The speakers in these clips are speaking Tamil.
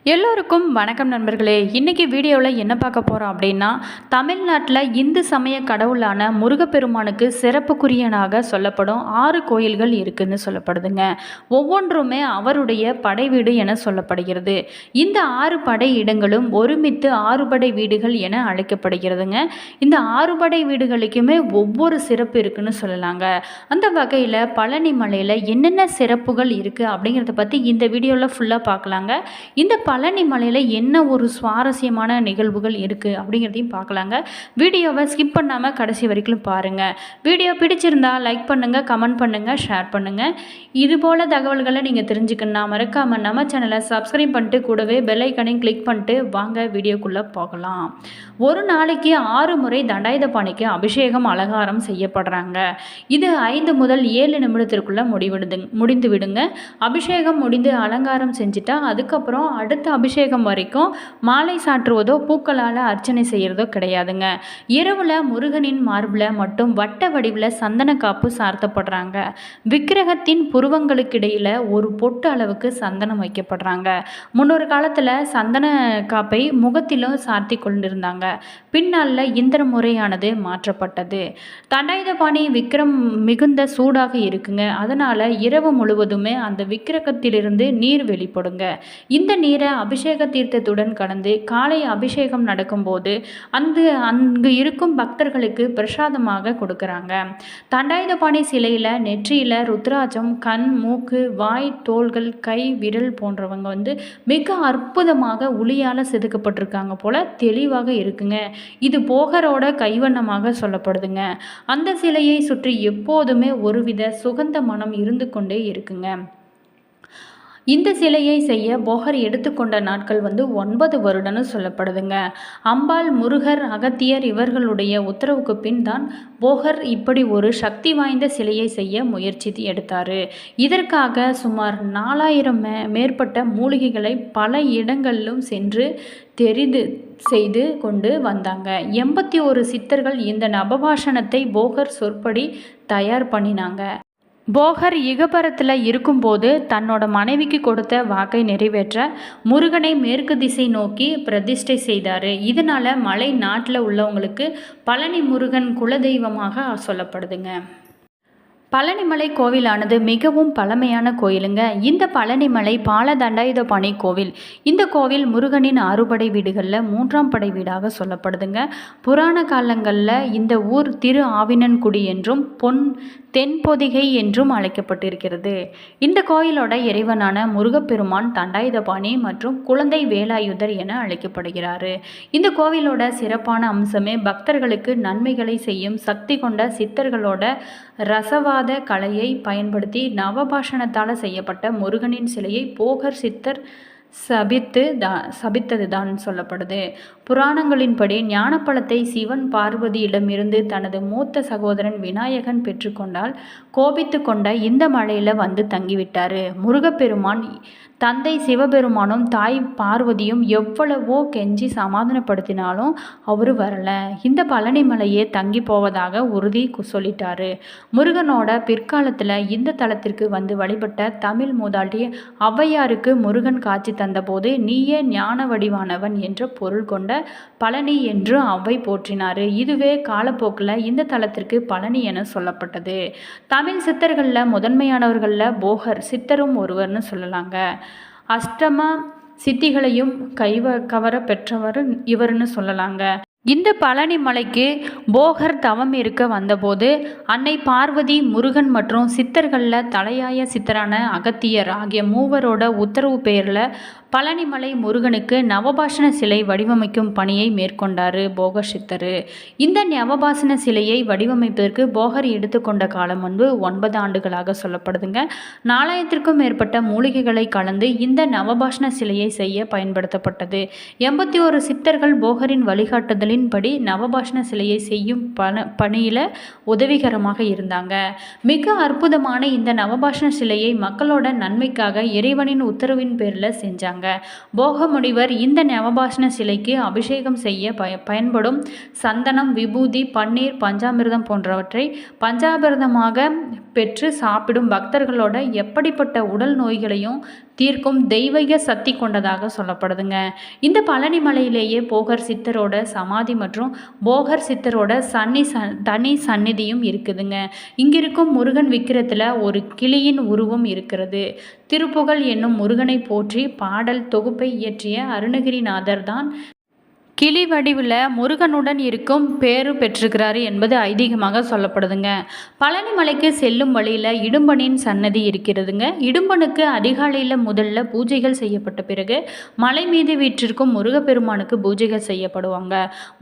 எல்லோருக்கும் வணக்கம் நண்பர்களே. இன்றைக்கி வீடியோவில் என்ன பார்க்க போகிறோம் அப்படின்னா, தமிழ்நாட்டில் இந்து சமய கடவுளான முருகப்பெருமானுக்கு சிறப்புக்குரியனாக சொல்லப்படும் 6 கோயில்கள் இருக்குதுன்னு சொல்லப்படுதுங்க. ஒவ்வொன்றுமே அவருடைய படை வீடு என சொல்லப்படுகிறது. இந்த 6 படை இடங்களும் ஒருமித்து 6 படை வீடுகள் என அழைக்கப்படுகிறதுங்க. இந்த 6 படை வீடுகளுக்குமே ஒவ்வொரு சிறப்பு இருக்குன்னு சொல்லலாங்க. அந்த வகையில் பழனி மலையில் என்னென்ன சிறப்புகள் இருக்குது அப்படிங்கிறத பற்றி இந்த வீடியோவில் ஃபுல்லாக பார்க்கலாங்க. இந்த பழனி மலையில் என்ன ஒரு சுவாரஸ்யமான நிகழ்வுகள் இருக்குது அப்படிங்கிறதையும் பார்க்கலாங்க. வீடியோவை ஸ்கிப் பண்ணாமல் கடைசி வரைக்கும் பாருங்கள். வீடியோ பிடிச்சிருந்தால் லைக் பண்ணுங்கள், கமெண்ட் பண்ணுங்கள், ஷேர் பண்ணுங்கள். இதுபோல் தகவல்களை நீங்கள் தெரிஞ்சுக்கணுன்னா மறக்காமல் நம்ம சேனலை சப்ஸ்கிரைப் பண்ணிட்டு கூடவே பெல் ஐக்கனையும் கிளிக் பண்ணிட்டு வாங்க வீடியோக்குள்ளே போகலாம். ஒரு நாளைக்கு 6 முறை தண்டாயுதபாணிக்கு அபிஷேகம் அலங்காரம் செய்யப்படுறாங்க. இது 5 முதல் 7 நிமிடத்திற்குள்ளே முடிந்து விடுங்க. அபிஷேகம் முடிந்து அலங்காரம் செஞ்சுட்டா அதுக்கப்புறம் அடுத்த அபிஷேகம் வரைக்கும் மாலை சாற்றுவதோ பூக்களால் அர்ச்சனை செய்கிறதோ கிடையாதுங்க. இரவில் முருகனின் மார்பில் மட்டும் வட்ட வடிவில் சந்தன காப்பு சார்த்தப்படுறாங்க. விக்கிரகத்தின் புருவங்களுக்கு இடையில் ஒரு பொட்டு அளவுக்கு சந்தனம் வைக்கப்படுறாங்க. முன்னொரு காலத்தில் சந்தன காப்பை முகத்திலும் சார்த்தி கொண்டிருந்தாங்க. பின்னால் இந்த முறையானது மாற்றப்பட்டது. தண்டாயுதபாணி விக்கிரம் மிகுந்த சூடாக இருக்குங்க. அதனால் இரவு முழுவதுமே அந்த விக்கிரகத்திலிருந்து நீர் வெளிப்படுங்க. இந்த நீரை அபிஷேக தீர்த்தத்துடன் கலந்து காலை அபிஷேகம் நடக்கும்போது அங்கு இருக்கும் பக்தர்களுக்கு பிரசாதமாக கொடுக்குறாங்க. தண்டாயுதபாணி சிலையில் நெற்றியில் ருத்ராஜம், கண், மூக்கு, வாய், தோள்கள், கை, விரல் போன்றவங்க மிக அற்புதமாக ஒளியால் செதுக்கப்பட்டிருக்காங்க போல தெளிவாக இருக்குங்க. இது போகரோட கைவண்ணமாக சொல்லப்படுதுங்க. அந்த சிலையை சுற்றி எப்போதுமே ஒருவித சுகந்த மனம் இருந்து கொண்டே இருக்குங்க. இந்த சிலையை செய்ய போகர் எடுத்துக்கொண்ட நாட்கள் 9 வருடம்னு சொல்லப்படுதுங்க. அம்பாள், முருகர், அகத்தியர் இவர்களுடைய உத்தரவுக்கு பின் தான் போகர் இப்படி ஒரு சக்தி வாய்ந்த சிலையை செய்ய முயற்சி எடுத்தார். இதற்காக சுமார் 4000 மேற்பட்ட மூலிகைகளை பல இடங்களிலும் சென்று தெரிந்து செய்து கொண்டு வந்தாங்க. 81 சித்தர்கள் இந்த நவபாஷணத்தை போகர் சொற்படி தயார் பண்ணினாங்க. போகர் இகபரத்தில் இருக்கும்போது தன்னோட மனைவிக்கு கொடுத்த வாக்கை நிறைவேற்ற முருகனை மேற்கு திசை நோக்கி பிரதிஷ்டை செய்தார். இதனால் மலை நாட்டில் உள்ளவங்களுக்கு பழனி முருகன் குலதெய்வமாக சொல்லப்படுதுங்க. பழனிமலை கோவிலானது மிகவும் பழமையான கோயிலுங்க. இந்த பழனிமலை பால தண்டாயுதபாணி கோவில். இந்த கோவில் முருகனின் 6 படை வீடுகளில் 3ஆம் படை வீடாக சொல்லப்படுதுங்க. புராண காலங்களில் இந்த ஊர் திரு ஆவினன்குடி என்றும் தென்பொதிகை என்றும் அழைக்கப்பட்டிருக்கிறது. இந்த கோயிலோட இறைவனான முருகப்பெருமான் தண்டாயுதபாணி மற்றும் குழந்தை வேலாயுதர் என அழைக்கப்படுகிறார். இந்த கோவிலோட சிறப்பான அம்சமே பக்தர்களுக்கு நன்மைகளை செய்யும் சக்தி கொண்ட சித்தர்களோட ரசவாத கலையை பயன்படுத்தி நவபாஷணத்தால் செய்யப்பட்ட முருகனின் சிலையை போகர் சித்தர் சபித்ததுதான் சொல்லப்படுது. புராணங்களின்படி ஞானப்பழத்தை சிவன் பார்வதியிடமிருந்து தனது மூத்த சகோதரன் விநாயகன் பெற்றுக்கொண்டால் கோபித்து கொண்ட இந்த மலையில் தங்கிவிட்டார். முருகப்பெருமான் தந்தை சிவபெருமானும் தாய் பார்வதியும் எவ்வளவோ கெஞ்சி சமாதானப்படுத்தினாலும் அவர் வரல. இந்த பழனி மலையே தங்கி போவதாக உறுதி சொல்லிட்டாரு. முருகனோட பிற்காலத்தில் இந்த தலத்திற்கு வழிபட்ட தமிழ் மூதாட்டி ஔவையாருக்கு முருகன் காட்சி தந்தபோது நீயே ஞான வடிவானவன் என்ற பொருள் கொண்ட பழனி என்று ஔவை போற்றினார். இதுவே காலப்போக்கில் இந்த தலத்திற்கு பழனி என சொல்லப்பட்டது. தமிழ் சித்தர்களில் முதன்மையானவர்களில் போகர் சித்தரும் ஒருவர்னு சொல்லலாங்க. அஷ்டம சித்திகளையும் கவர பெற்றவர் இவர்னு சொல்லலாங்க. இந்த பழனி மலைக்கு போகர் தவம் இருக்க வந்தபோது அன்னை பார்வதி, முருகன் மற்றும் சித்தர்களில் தலையாய சித்தரான அகத்தியர் ஆகிய மூவரோட உத்தரவு பெயரில் பழனிமலை முருகனுக்கு நவபாஷண சிலை வடிவமைக்கும் பணியை மேற்கொண்டார் போகர் சித்தர். இந்த நவபாஷண சிலையை வடிவமைப்பதற்கு போகர் எடுத்துக்கொண்ட காலம் 9 ஆண்டுகளாக சொல்லப்படுதுங்க. 4000க்கும் மேற்பட்ட மூலிகைகளை கலந்து இந்த நவபாஷண சிலையை செய்ய பயன்படுத்தப்பட்டது. 81 சித்தர்கள் போகரின் வழிகாட்டுதலின்படி நவபாஷண சிலையை செய்யும் பணியில் உதவிகரமாக இருந்தாங்க. மிக அற்புதமான இந்த நவபாஷண சிலையை மக்களோட நன்மைக்காக இறைவனின் உத்தரவின் பேரில் செஞ்சாங்க. போக முனிவர் இந்த நவபாஷண சிலைக்கு அபிஷேகம் செய்ய பயன்படும் சந்தனம், விபூதி, பன்னீர், பஞ்சாமிர்தம் போன்றவற்றை பஞ்சாமிர்தமாக பெற்று சாப்பிடும் பக்தர்களோட எப்படிப்பட்ட உடல் நோய்களையும் தீர்க்கும் தெய்வீக சக்தி கொண்டதாக சொல்லப்படுதுங்க. இந்த பழனி மலையிலேயே போகர் சித்தரோட சமாதி மற்றும் போகர் சித்தரோட தனி சந்நிதியும் இருக்குதுங்க. இங்கிருக்கும் முருகன் விக்கிரத்தில் ஒரு கிளியின் உருவம் இருக்கிறது. திருப்புகழ் என்னும் முருகனை போற்றி பாடல் தொகுப்பை இயற்றிய அருணகிரிநாதர் தான் கிளி வடிவில் முருகனுடன் இருக்கும் பேரு பெற்றிருக்கிறாரு என்பது ஐதீகமாக சொல்லப்படுதுங்க. பழனி மலைக்கு செல்லும் வழியில் இடும்பனின் சன்னதி இருக்கிறதுங்க. இடும்பனுக்கு அதிகாலையில் முதல்ல பூஜைகள் செய்யப்பட்ட பிறகு மலை மீது வீற்றிருக்கும் முருகப்பெருமானுக்கு பூஜைகள் செய்யப்படுவாங்க.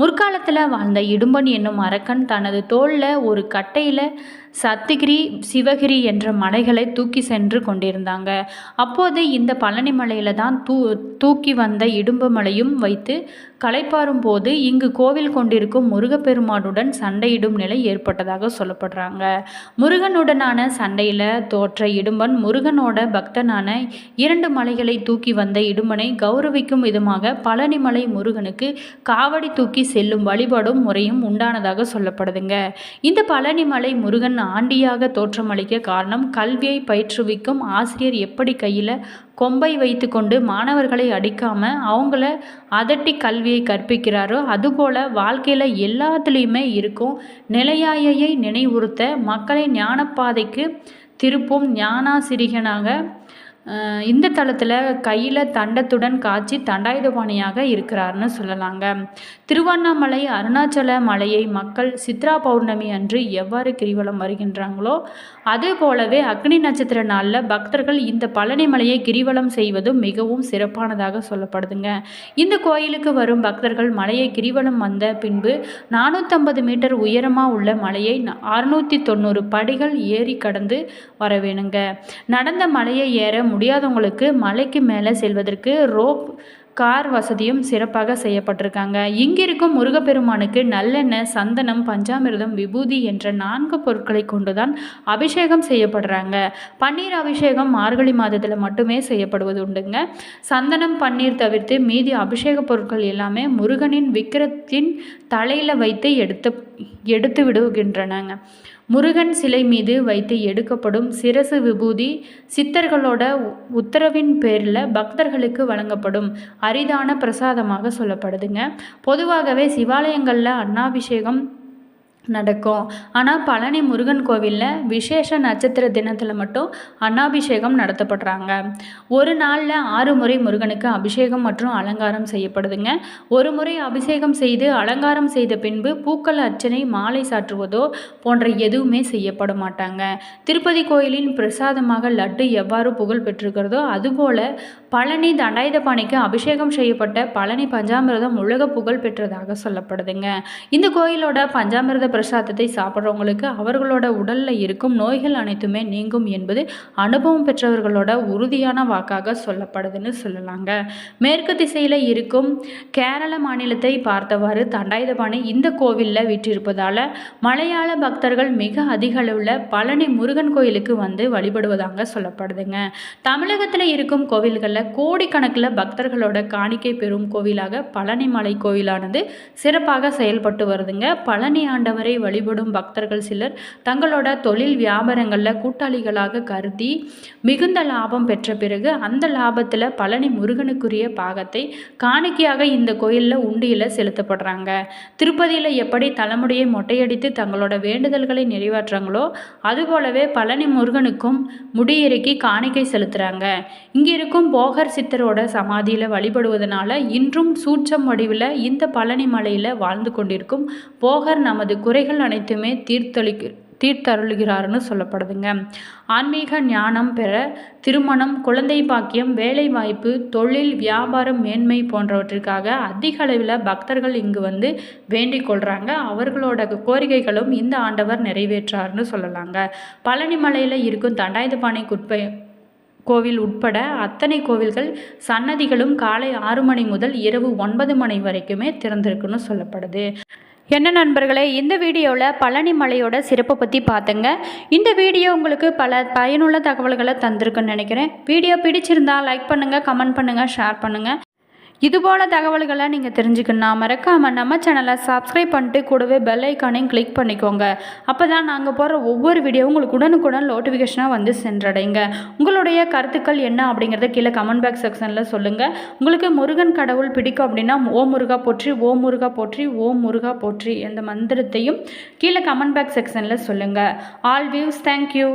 முற்காலத்தில் வாழ்ந்த இடும்பன் என்னும் அரக்கன் தனது தோளில் ஒரு கட்டையில் சத்திகிரி சிவகிரி என்ற மலைகளை தூக்கி சென்று கொண்டிருந்தாங்க. அப்போது இந்த பழனி மலையில் தான் தூக்கி வந்த இடும்பு மலையும் வைத்து களைப்பாறும் போது இங்கு கோவில் கொண்டிருக்கும் முருகப்பெருமானுடன் சண்டையிடும் நிலை ஏற்பட்டதாக சொல்லப்படுறாங்க. முருகனுடனான சண்டையில் தோற்ற இடும்பன் முருகனோட பக்தனான 2 மலைகளை தூக்கி வந்த இடும்பனை கௌரவிக்கும் விதமாக பழனிமலை முருகனுக்கு காவடி தூக்கி செல்லும் வழிபாடும் முறையும் உண்டானதாக சொல்லப்படுதுங்க. இந்த பழனிமலை முருகன் ஆண்டியாக தோற்றமளிக்க காரணம் கல்வியை பயிற்றுவிக்கும் ஆசிரியர் எப்படி கையில் கொம்பை வைத்து கொண்டு மாணவர்களை அடிக்காமல் அவங்கள அதட்டி கல்வியை கற்பிக்கிறாரோ அதுபோல் வாழ்க்கையில் எல்லாத்துலேயுமே இருக்கும் நிலையாயை நினைவுறுத்த மக்களை ஞானப்பாதைக்கு திருப்பும் ஞானாசிரியனாக இந்த தளத்தில் கையில் தண்டத்துடன் காட்சி தண்டாயுதபாணியாக இருக்கிறார்னு சொல்லலாங்க. திருவண்ணாமலை அருணாச்சல மலையை மக்கள் சித்ரா பௌர்ணமி அன்று எவ்வாறு கிரிவலம் வருகின்றாங்களோ அதே போலவே அக்னி நட்சத்திர நாளில் பக்தர்கள் இந்த பழனி மலையை கிரிவலம் செய்வதும் மிகவும் சிறப்பானதாக சொல்லப்படுதுங்க. இந்த கோயிலுக்கு வரும் பக்தர்கள் மலையை கிரிவலம் வந்த பின்பு 450 மீட்டர் உயரமாக உள்ள மலையை 690 படிகள் ஏறி கடந்து வர வேணுங்க. நடந்த மலையை ஏற முடியாதவங்களுக்கு மலைக்கு மேலே செல்வதற்கு ரோப் கார் வசதியும் சிறப்பாக செய்யப்பட்டிருக்காங்க. இங்கிருக்கும் முருகப்பெருமானுக்கு நல்லெண்ணெய், சந்தனம், பஞ்சாமிர்தம், விபூதி என்ற 4 பொருட்களை கொண்டுதான் அபிஷேகம் செய்யப்படுறாங்க. பன்னீர் அபிஷேகம் மார்கழி மாதத்தில் மட்டுமே செய்யப்படுவது உண்டுங்க. சந்தனம், பன்னீர் தவிர்த்து மீதி அபிஷேக பொருட்கள் எல்லாமே முருகனின் விக்கிரத்தின் தலையில் வைத்து எடுத்து விடுகின்றனங்க. முருகன் சிலை மீது வைத்து எடுக்கப்படும் சிரசு விபூதி சித்தர்களோட உத்தரவின் பேரில் பக்தர்களுக்கு வழங்கப்படும் அரிதான பிரசாதமாக சொல்லப்படுதுங்க. பொதுவாகவே சிவாலயங்களில் அன்னாபிஷேகம் நடக்கும். ஆனால் பழனி முருகன் கோவிலில் விசேஷ நட்சத்திர தினத்தில் மட்டும் அன்னாபிஷேகம் நடத்தப்படுறாங்க. ஒரு நாளில் 6 முறை முருகனுக்கு அபிஷேகம் மற்றும் அலங்காரம் செய்யப்படுதுங்க. ஒரு முறை அபிஷேகம் செய்து அலங்காரம் செய்த பின்பு பூக்கள் அர்ச்சனை, மாலை சாற்றுவதோ போன்ற எதுவுமே செய்யப்பட மாட்டாங்க. திருப்பதி கோயிலின் பிரசாதமாக லட்டு எவ்வாறு புகழ் பெற்றிருக்கிறதோ அதுபோல பழனி தண்டாயுதபாணிக்கு அபிஷேகம் செய்யப்பட்ட பழனி பஞ்சாமிர்தம் உலக புகழ் பெற்றதாக சொல்லப்படுதுங்க. இந்த கோயிலோட பஞ்சாமிர்த பிரசாதத்தை சாப்பிட்றவங்களுக்கு அவர்களோட உடலில் இருக்கும் நோய்கள் அனைத்துமே நீங்கும் என்பது அனுபவம் பெற்றவர்களோட உறுதியான வாக்காக சொல்லப்படுதுன்னு சொல்லலாங்க. மேற்கு திசையில் இருக்கும் கேரள மாநிலத்தை பார்த்தவாறு தண்டாயுதபாணி இந்த கோவிலில் வீற்றிருப்பதால் மலையாள பக்தர்கள் மிக அதிக அளவில் பழனி முருகன் கோயிலுக்கு வந்து வழிபடுவதாக சொல்லப்படுதுங்க. தமிழகத்தில் இருக்கும் கோவில்களில் கோடிக்கணக்கில் பக்தர்களோட காணிக்கை பெறும் கோவிலாக பழனிமலை கோவிலானது சிறப்பாக செயல்பட்டு வருதுங்க. பழனி ஆண்டவரை வழிபடும் பக்தர்கள் சிலர் தங்களோட தொழில் வியாபாரங்களில் கூட்டாளிகளாக கருதி மிகுந்த லாபம் பெற்ற பிறகு அந்த லாபத்தில் பழனி முருகனுக்குரிய பாகத்தை காணிக்கையாக இந்த கோயிலில் உண்டியில் செலுத்தப்படுறாங்க. திருப்பதியில் எப்படி தலைமுடியை மொட்டையடித்து தங்களோட வேண்டுதல்களை நிறைவேற்றாங்களோ அதுபோலவே பழனி முருகனுக்கும் முடியிறக்கி காணிக்கை செலுத்துகிறாங்க. இங்கே இருக்கும் போகர் சித்தரோட சமாதியில் வழிபடுவதனால இன்றும் சூட்சம் வடிவில் இந்த பழனி மலையில் வாழ்ந்து கொண்டிருக்கும் போகர் நமது குறைகள் அனைத்துமே தீர்த்தருளுகிறார்னு சொல்லப்படுதுங்க. ஆன்மீக ஞானம் பெற திருமணம், குழந்தை பாக்கியம், வேலை வாய்ப்பு, தொழில், வியாபாரம், மேன்மை போன்றவற்றிற்காக அதிக அளவில் பக்தர்கள் இங்கு வந்து வேண்டிக் கொள்கிறாங்க. அவர்களோட கோரிக்கைகளும் இந்த ஆண்டவர் நிறைவேற்றார்னு சொல்லலாங்க. பழனி மலையில் இருக்கும் தண்டாயுதபாணி கோவில் உட்பட அத்தனை கோவில்கள் சன்னதிகளும் காலை 6 மணி முதல் இரவு 9 மணி வரைக்குமே திறந்திருக்குன்னு சொல்லப்படுது. என்ன நண்பர்களே, இந்த வீடியோவில் பழனி மலையோட சிறப்பை பற்றி பார்த்துங்க. இந்த வீடியோ உங்களுக்கு பல பயனுள்ள தகவல்களை தந்திருக்குன்னு நினைக்கிறேன். வீடியோ பிடிச்சிருந்தா லைக் பண்ணுங்கள், கமெண்ட் பண்ணுங்கள், ஷேர் பண்ணுங்கள். இதுபோல் தகவல்களை நீங்கள் தெரிஞ்சுக்கணுன்னா மறக்காமல் நம்ம சேனலை சப்ஸ்கிரைப் பண்ணிட்டு கூடவே பெல் ஐக்கானையும் கிளிக் பண்ணிக்கோங்க. அப்போ தான் நாங்கள் போடுற ஒவ்வொரு வீடியோவும் உங்களுக்கு உடனுக்குடன் நோட்டிஃபிகேஷனாக வந்து சென்றடைங்க. உங்களுடைய கருத்துக்கள் என்ன அப்படிங்கிறத கீழே கமெண்ட் பாக்ஸ் செக்ஷனில் சொல்லுங்கள். உங்களுக்கு முருகன் கடவுள் பிடிக்கும் அப்படின்னா ஓம் முருகா போற்றி, ஓம் முருகா போற்றி, ஓம் முருகா போற்றி என்ற மந்திரத்தையும் கீழே கமெண்ட் பாக்ஸ் செக்ஷனில் சொல்லுங்கள். All views, thank you.